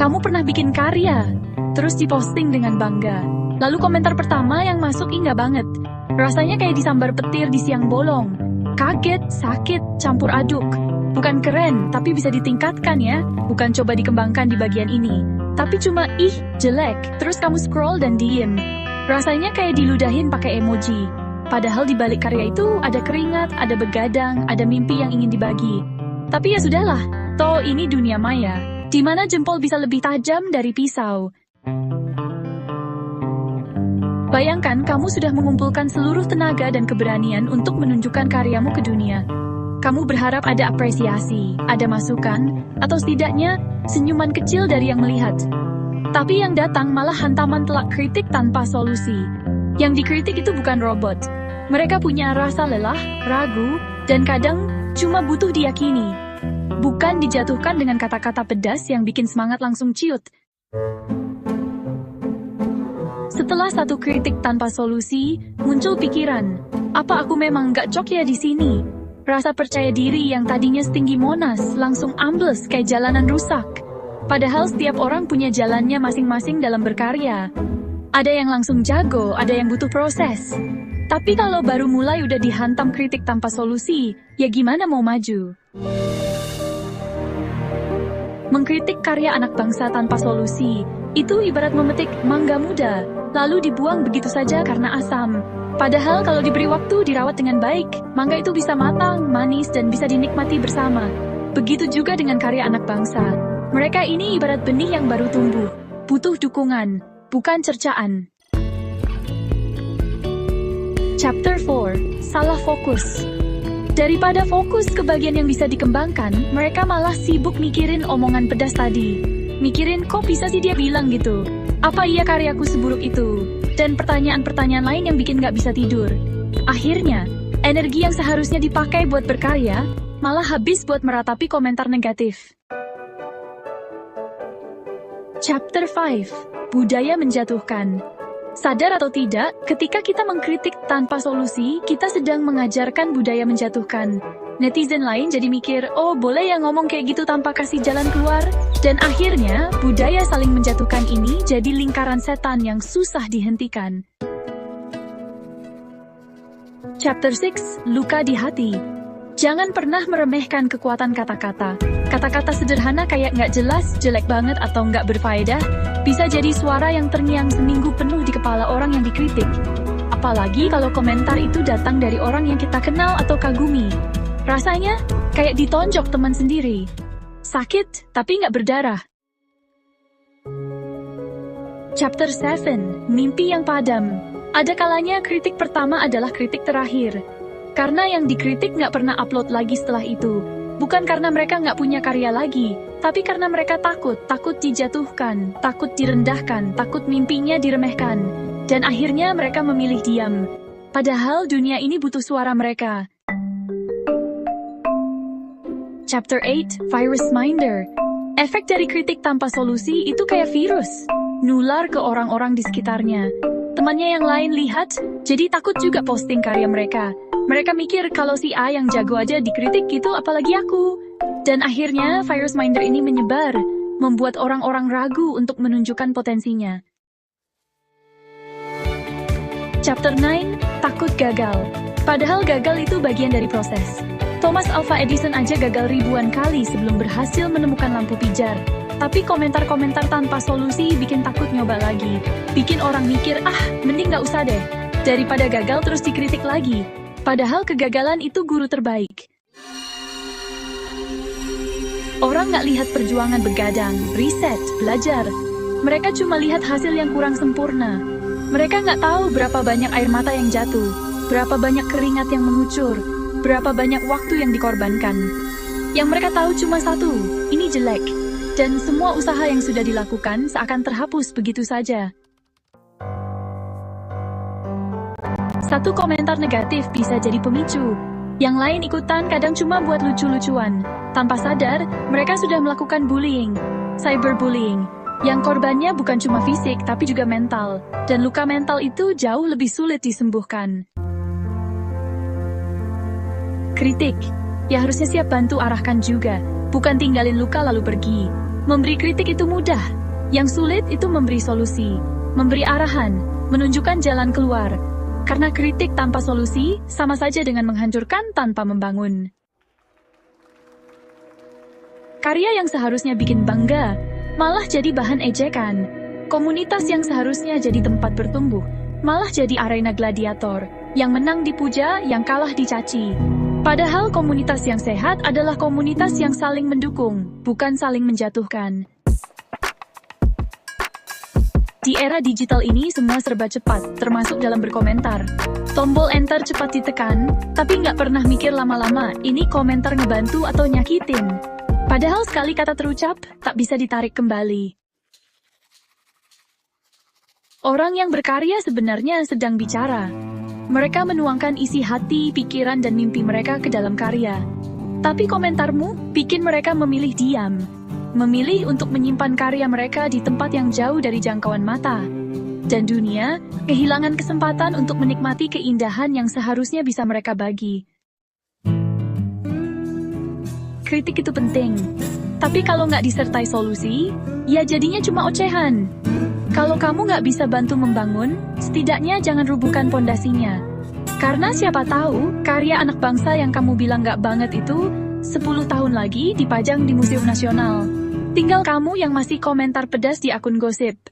kamu pernah bikin karya, terus diposting dengan bangga. Lalu komentar pertama yang masuk indah banget. Rasanya kayak disambar petir di siang bolong. Kaget, sakit, campur aduk. Bukan keren, tapi bisa ditingkatkan ya. Bukan coba dikembangkan di bagian ini. Tapi cuma, ih, jelek. Terus kamu scroll dan diem. Rasanya kayak diludahin pakai emoji. Padahal di balik karya itu ada keringat, ada begadang, ada mimpi yang ingin dibagi. Tapi ya sudahlah, toh ini dunia maya, di mana jempol bisa lebih tajam dari pisau. Bayangkan kamu sudah mengumpulkan seluruh tenaga dan keberanian untuk menunjukkan karyamu ke dunia. Kamu berharap ada apresiasi, ada masukan, atau setidaknya senyuman kecil dari yang melihat. Tapi yang datang malah hantaman telak kritik tanpa solusi. Yang dikritik itu bukan robot. Mereka punya rasa lelah, ragu, dan kadang cuma butuh diyakini. Bukan dijatuhkan dengan kata-kata pedas yang bikin semangat langsung ciut. Setelah satu kritik tanpa solusi, muncul pikiran, apa aku memang nggak cocok ya di sini? Rasa percaya diri yang tadinya setinggi Monas langsung ambles kayak jalanan rusak. Padahal setiap orang punya jalannya masing-masing dalam berkarya. Ada yang langsung jago, ada yang butuh proses. Tapi kalau baru mulai udah dihantam kritik tanpa solusi, ya gimana mau maju? Mengkritik karya anak bangsa tanpa solusi, itu ibarat memetik mangga muda, lalu dibuang begitu saja karena asam. Padahal kalau diberi waktu dirawat dengan baik, mangga itu bisa matang, manis, dan bisa dinikmati bersama. Begitu juga dengan karya anak bangsa. Mereka ini ibarat benih yang baru tumbuh, butuh dukungan, bukan cercaan. Chapter 4, Salah Fokus. Daripada fokus ke bagian yang bisa dikembangkan, mereka malah sibuk mikirin omongan pedas tadi. Mikirin kok bisa sih dia bilang gitu? Apa iya karyaku seburuk itu? Dan pertanyaan-pertanyaan lain yang bikin gak bisa tidur. Akhirnya, energi yang seharusnya dipakai buat berkarya, malah habis buat meratapi komentar negatif. Chapter 5, Budaya Menjatuhkan. Sadar atau tidak, ketika kita mengkritik tanpa solusi, kita sedang mengajarkan budaya menjatuhkan. Netizen lain jadi mikir, oh boleh ya ngomong kayak gitu tanpa kasih jalan keluar? Dan akhirnya, budaya saling menjatuhkan ini jadi lingkaran setan yang susah dihentikan. Chapter 6, Luka di Hati. Jangan pernah meremehkan kekuatan kata-kata. Kata-kata sederhana kayak nggak jelas, jelek banget, atau nggak berfaedah, bisa jadi suara yang terngiang seminggu penuh di kepala orang yang dikritik. Apalagi kalau komentar itu datang dari orang yang kita kenal atau kagumi. Rasanya kayak ditonjok teman sendiri. Sakit, tapi nggak berdarah. Chapter 7, Mimpi yang Padam. Ada kalanya kritik pertama adalah kritik terakhir. Karena yang dikritik nggak pernah upload lagi setelah itu. Bukan karena mereka nggak punya karya lagi, tapi karena mereka takut dijatuhkan, takut direndahkan, takut mimpinya diremehkan. Dan akhirnya mereka memilih diam. Padahal dunia ini butuh suara mereka. Chapter 8, Virus Minder. Efek dari kritik tanpa solusi itu kayak virus. Nular ke orang-orang di sekitarnya. Temannya yang lain lihat, jadi takut juga posting karya mereka. Mereka mikir kalau si A yang jago aja dikritik gitu, apalagi aku. Dan akhirnya virus minder ini menyebar, membuat orang-orang ragu untuk menunjukkan potensinya. Chapter 9, Takut Gagal. Padahal gagal itu bagian dari proses. Thomas Alva Edison aja gagal ribuan kali sebelum berhasil menemukan lampu pijar. Tapi komentar-komentar tanpa solusi bikin takut nyoba lagi. Bikin orang mikir, mending gak usah deh. Daripada gagal terus dikritik lagi. Padahal kegagalan itu guru terbaik. Orang nggak lihat perjuangan begadang, riset, belajar. Mereka cuma lihat hasil yang kurang sempurna. Mereka nggak tahu berapa banyak air mata yang jatuh, berapa banyak keringat yang mengucur, berapa banyak waktu yang dikorbankan. Yang mereka tahu cuma satu, ini jelek. Dan semua usaha yang sudah dilakukan seakan terhapus begitu saja. Satu komentar negatif bisa jadi pemicu. Yang lain ikutan kadang cuma buat lucu-lucuan. Tanpa sadar, mereka sudah melakukan bullying, cyberbullying. Yang korbannya bukan cuma fisik, tapi juga mental. Dan luka mental itu jauh lebih sulit disembuhkan. Kritik. Ya harusnya siap bantu arahkan juga. Bukan tinggalin luka lalu pergi. Memberi kritik itu mudah. Yang sulit itu memberi solusi, memberi arahan, menunjukkan jalan keluar. Karena kritik tanpa solusi sama saja dengan menghancurkan tanpa membangun. Karya yang seharusnya bikin bangga, malah jadi bahan ejekan. Komunitas yang seharusnya jadi tempat bertumbuh, malah jadi arena gladiator. Yang menang dipuja, yang kalah dicaci. Padahal komunitas yang sehat adalah komunitas yang saling mendukung, bukan saling menjatuhkan. Di era digital ini semua serba cepat, termasuk dalam berkomentar. Tombol enter cepat ditekan, tapi nggak pernah mikir lama-lama, ini komentar ngebantu atau nyakitin. Padahal sekali kata terucap, tak bisa ditarik kembali. Orang yang berkarya sebenarnya sedang bicara. Mereka menuangkan isi hati, pikiran, dan mimpi mereka ke dalam karya. Tapi komentarmu bikin mereka memilih diam. Memilih untuk menyimpan karya mereka di tempat yang jauh dari jangkauan mata. Dan dunia kehilangan kesempatan untuk menikmati keindahan yang seharusnya bisa mereka bagi. Kritik itu penting, tapi kalau nggak disertai solusi, ya jadinya cuma ocehan. Kalau kamu nggak bisa bantu membangun, setidaknya jangan rubuhkan pondasinya. Karena siapa tahu, karya anak bangsa yang kamu bilang nggak banget itu 10 tahun lagi dipajang di Museum Nasional. Tinggal kamu yang masih komentar pedas di akun gosip.